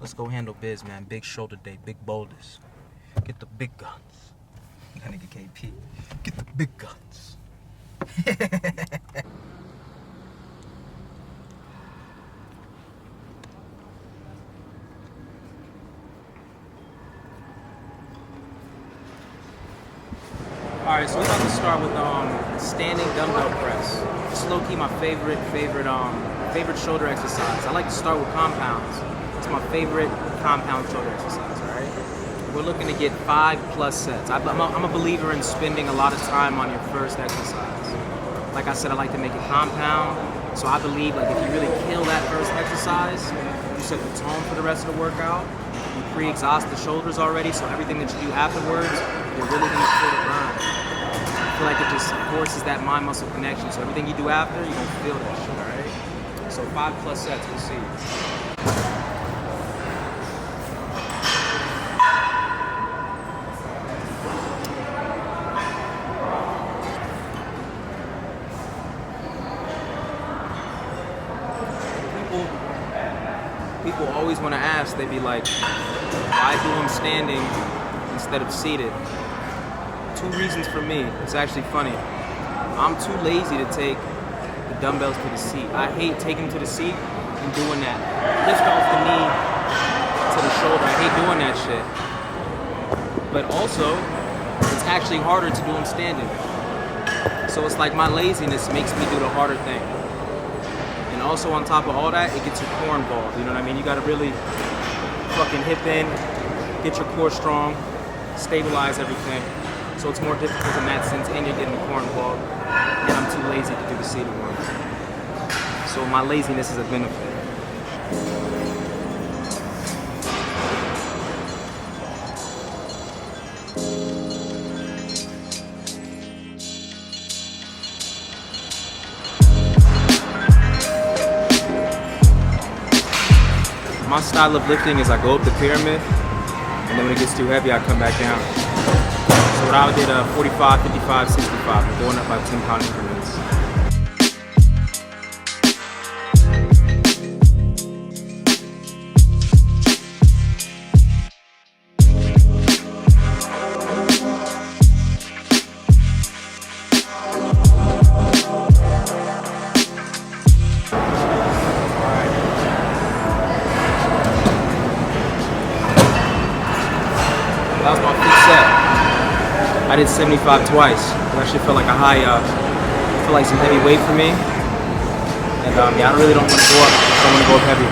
Let's go handle biz, man. Big shoulder day, big boulders. Get the big guns. That nigga KP. Get the big guns. Alright, so we're about to start with standing dumbbell press. It's low-key my favorite shoulder exercise. I like to start with compounds. It's my favorite compound shoulder exercise, alright? We're looking to get 5+ sets. I'm a believer in spending a lot of time on your first exercise. Like I said, I like to make it compound. So I believe like if you really kill that first exercise, you set the tone for the rest of the workout. You pre-exhaust the shoulders already, so everything that you do afterwards, you're really gonna feel the burn. I feel like it just forces that mind-muscle connection. So everything you do after, you're gonna feel that shit, alright? So 5+ sets, we'll see. People always want to ask, they be like, why do them standing instead of seated? 2 reasons for me. It's actually funny. I'm too lazy to take the dumbbells to the seat. I hate taking them to the seat and doing that. Lift off the knee to the shoulder. I hate doing that shit. But also, it's actually harder to do them standing. So it's like my laziness makes me do the harder thing. And also on top of all that, it gets your core involved, you know what I mean? You gotta really fucking hip in, get your core strong, stabilize everything. So it's more difficult in that sense, and you're getting the core involved. And I'm too lazy to do the seated ones. So my laziness is a benefit. My style of lifting is I go up the pyramid, and then when it gets too heavy, I come back down. So what I did 45, 55, 65, I'm going up by 10-pound increments. That was my 5th set. I did 75 twice. It actually felt like a high, feel like some heavy weight for me. And yeah, I really don't want to go up. I don't want to go up heavy.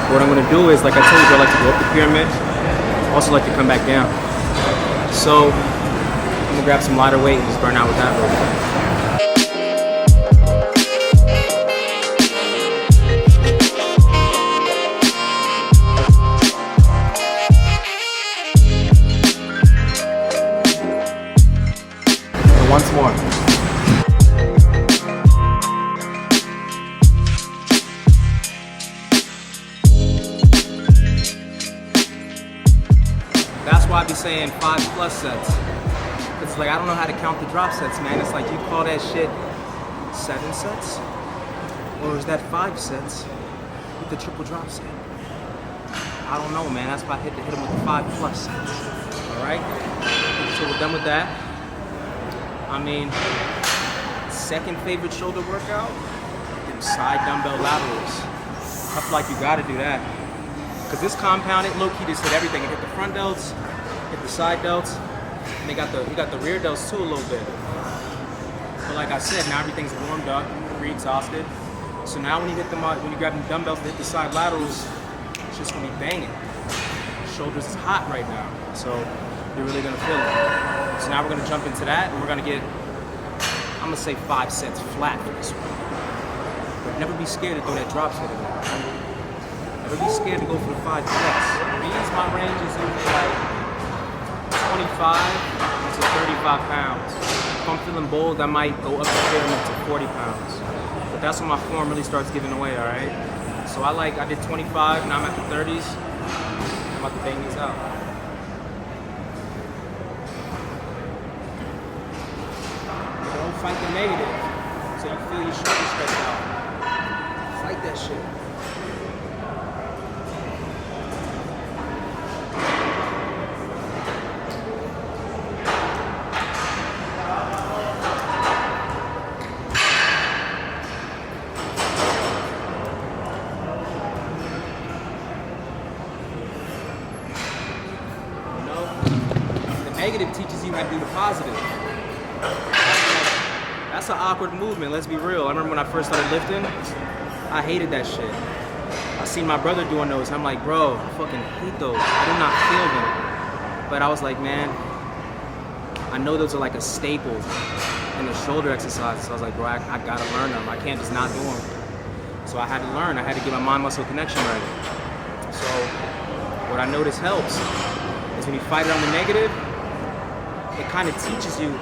What I'm going to do is, like I told you, I like to go up the pyramid. I also like to come back down. So I'm going to grab some lighter weight and just burn out with that real quick. Once more. That's why I be saying 5+ sets. It's like I don't know how to count the drop sets, man. It's like you call that shit 7 sets? Or is that 5 sets with the triple drop set? I don't know, man. That's why I hit them with the 5+ sets. Alright? So we're done with that. I mean, second favorite shoulder workout, them side dumbbell laterals. I feel like you gotta do that. Cause this compound, it low-key just hit everything. It hit the front delts, hit the side delts, and you got the rear delts too a little bit. But like I said, now everything's warmed up, pre-exhausted. So now when you grab them dumbbells to hit the side laterals, it's just gonna be banging. Shoulders is hot right now, so you're really gonna feel it. So now we're gonna jump into that, and we're gonna get, I'm gonna say 5 sets flat for this one. But never be scared to throw that drop set in there. Never be scared to go for the 5 sets. These, my range is usually like 25 to 35 pounds. If I'm feeling bold, I might go up the pyramid to 40 pounds. But that's when my form really starts giving away, all right? So I did 25, now I'm at the 30s. I'm about to bang these out. Fight the negative, so you feel your shoulders stretch out. Fight that shit. negative teaches you how to do the positive. That's an awkward movement, let's be real. I remember when I first started lifting, I hated that shit. I seen my brother doing those, I'm like, bro, I fucking hate those. I do not feel them. But I was like, man, I know those are like a staple in the shoulder exercises. So I was like, bro, I gotta learn them. I can't just not do them. So I had to learn. I had to get my mind-muscle connection right. So what I noticed helps is when you fight it on the negative, it kind of teaches you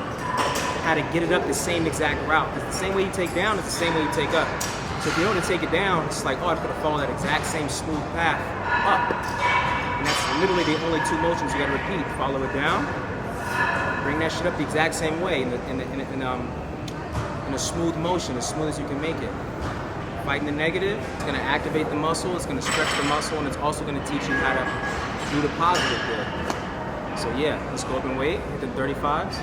how to get it up the same exact route. Because the same way you take down is the same way you take up. So if you don't take it down, it's like, oh, I gotta follow that exact same smooth path up. And that's literally the only two motions you gotta repeat. Follow it down, bring that shit up the exact same way in a smooth motion, as smooth as you can make it. Fighting the negative, it's gonna activate the muscle, it's gonna stretch the muscle, and it's also gonna teach you how to do the positive there. So yeah, let's go up and weight, hit the 35s.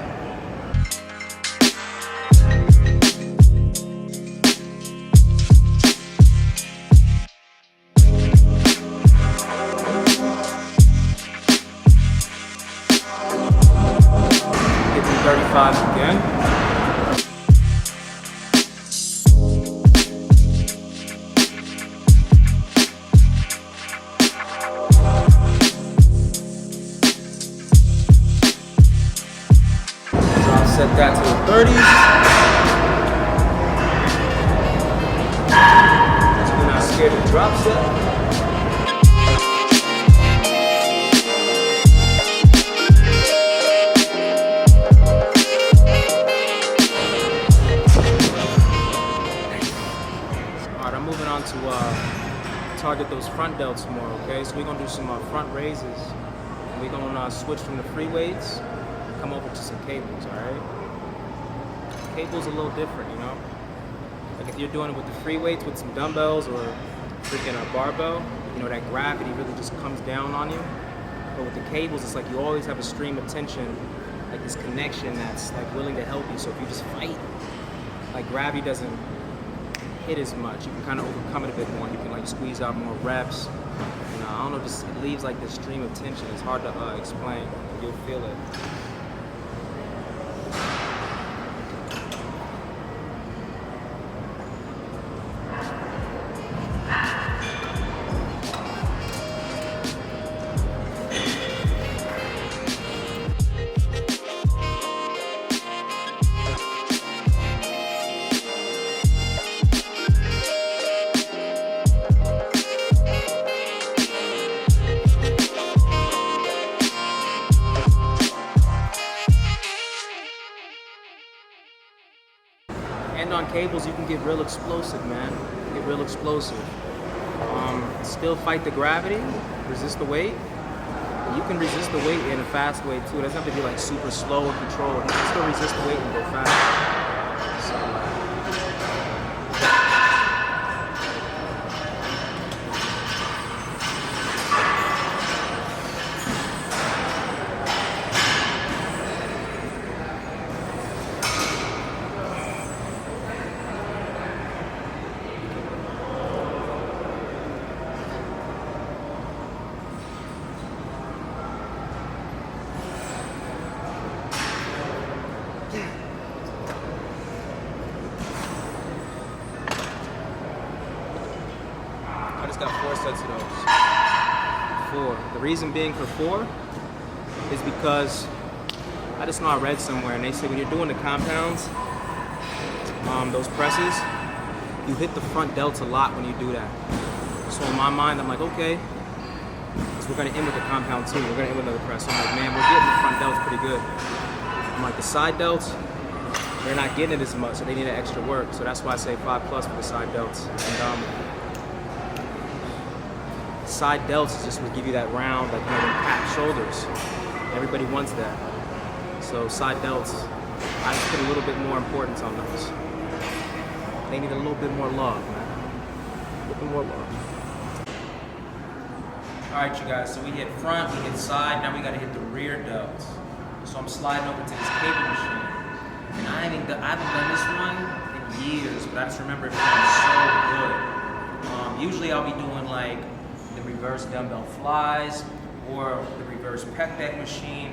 Hit the 35s again. Set that to the 30s. So we're not scared to drop set. Alright, I'm moving on to target those front delts more, okay? So we're gonna do some front raises. And we're gonna switch from the free weights, come over to some cables, alright? Cable's a little different, you know? Like if you're doing it with the free weights with some dumbbells or freaking a barbell, you know, that gravity really just comes down on you. But with the cables, it's like you always have a stream of tension, like this connection that's like willing to help you. So if you just fight, like gravity doesn't hit as much. You can kind of overcome it a bit more. You can like squeeze out more reps. You know, I don't know, just it leaves like this stream of tension. It's hard to explain. You'll feel it. And on cables, you can get real explosive, man. Get real explosive. Still fight the gravity, resist the weight. You can resist the weight in a fast way too. It doesn't have to be like super slow or controlled. You can still resist the weight and go fast. I just got 4 sets of those. 4. The reason being for 4 is because I just know I read somewhere and they say when you're doing the compounds, those presses, you hit the front delts a lot when you do that. So in my mind, I'm like, okay, so we're gonna end with the compound too. We're gonna end with another press. So I'm like, man, we're getting the front delts pretty good. I'm like, the side delts, they're not getting it as much, so they need an extra work. So that's why I say 5+ for the side delts. And side delts just would give you that round, like, you know, packed shoulders. Everybody wants that. So side delts, I just put a little bit more importance on those. They need a little bit more love, man. A little bit more love. All right, you guys, so we hit front, we hit side, now we gotta hit the rear delts. So I'm sliding over to this cable machine. And I haven't done this one in years, but I just remember it feeling so good. Usually I'll be doing like the reverse dumbbell flies, or the reverse pec deck machine.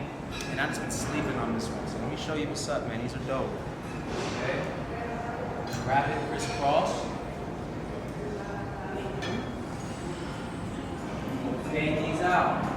And I've just been sleeping on this one. So let me show you what's up, man. These are dope. Okay. Grab it, crisscross. Fade these out.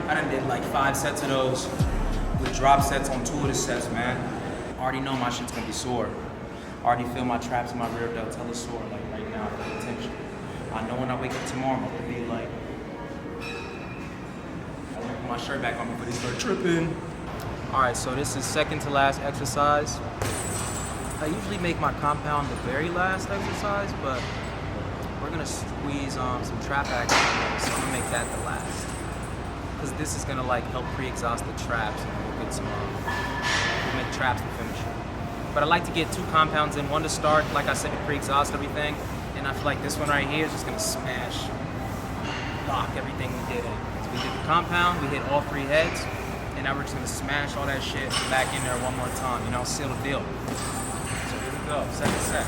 I done did like 5 sets of those with drop sets on 2 of the sets, man. I already know my shit's gonna be sore. I already feel my traps in my rear delt hella sore, like right now, for the tension. I know when I wake up tomorrow, I'm gonna be like, I want to put my shirt back on before they start tripping. All right, so this is second to last exercise. I usually make my compound the very last exercise, but we're gonna squeeze some trap action in there, so I'm gonna make that the last. Because this is gonna like help pre-exhaust the traps, and we'll get some, we'll make traps to finish it. But I like to get 2 compounds in, one to start, like I said, to pre-exhaust everything, and I feel like this one right here is just gonna smash, lock everything we did in. So we did the compound, we hit all 3 heads, and now we're just gonna smash all that shit back in there one more time, you know, seal the deal. So here we go, second set.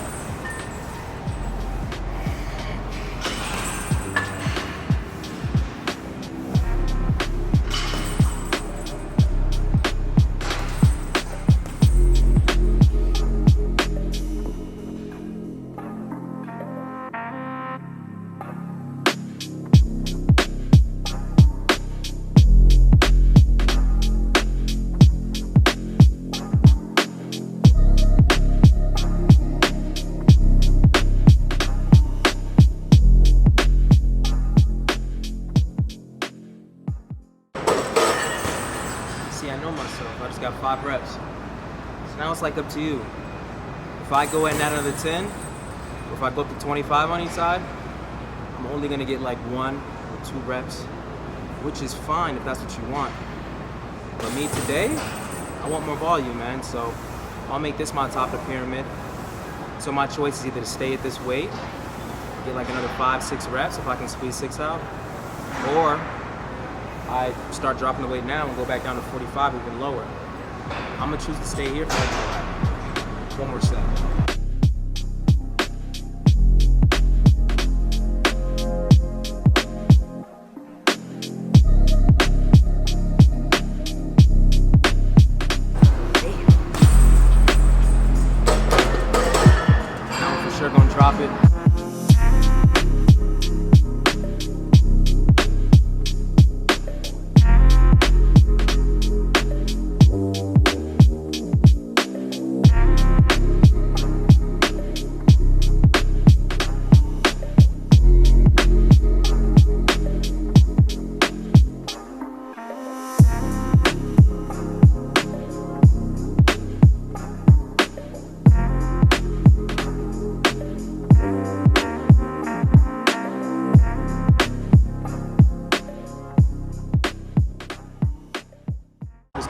See, I know myself. I just got 5 reps. So now it's like up to you. If I go and add another 10, or if I go up to 25 on each side, I'm only gonna get like 1 or 2 reps, which is fine if that's what you want. But me today, I want more volume, man. So I'll make this my top of the pyramid. So my choice is either to stay at this weight, get like another 5-6 reps if I can squeeze 6 out, or I start dropping the weight now and go back down to 45, even lower. I'm gonna choose to stay here for like 1 more set. Now I'm for sure gonna drop it.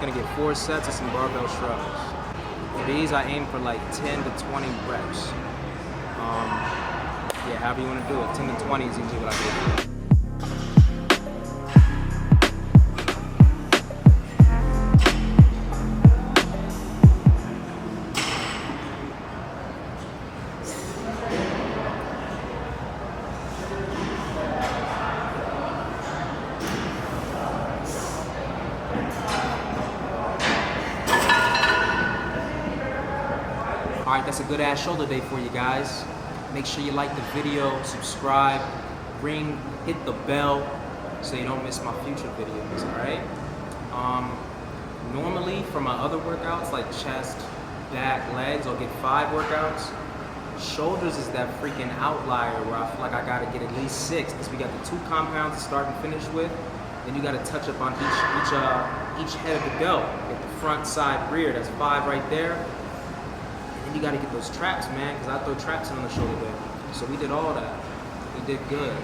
Gonna get 4 sets of some barbell shrugs. For these, I aim for like 10 to 20 reps. Yeah, however you want to do it. 10 to 20 is usually what I do. All right, that's a good ass shoulder day for you guys. Make sure you like the video, subscribe, hit the bell so you don't miss my future videos, all right? Normally for my other workouts like chest, back, legs, I'll get 5 workouts. Shoulders is that freaking outlier where I feel like I gotta get at least 6 because we got the 2 compounds to start and finish with. Then you got to touch up on each head of the delt. Get the front, side, rear. That's 5 right there. And then you got to get those traps, man, because I throw traps in on the shoulder day. So we did all that. We did good.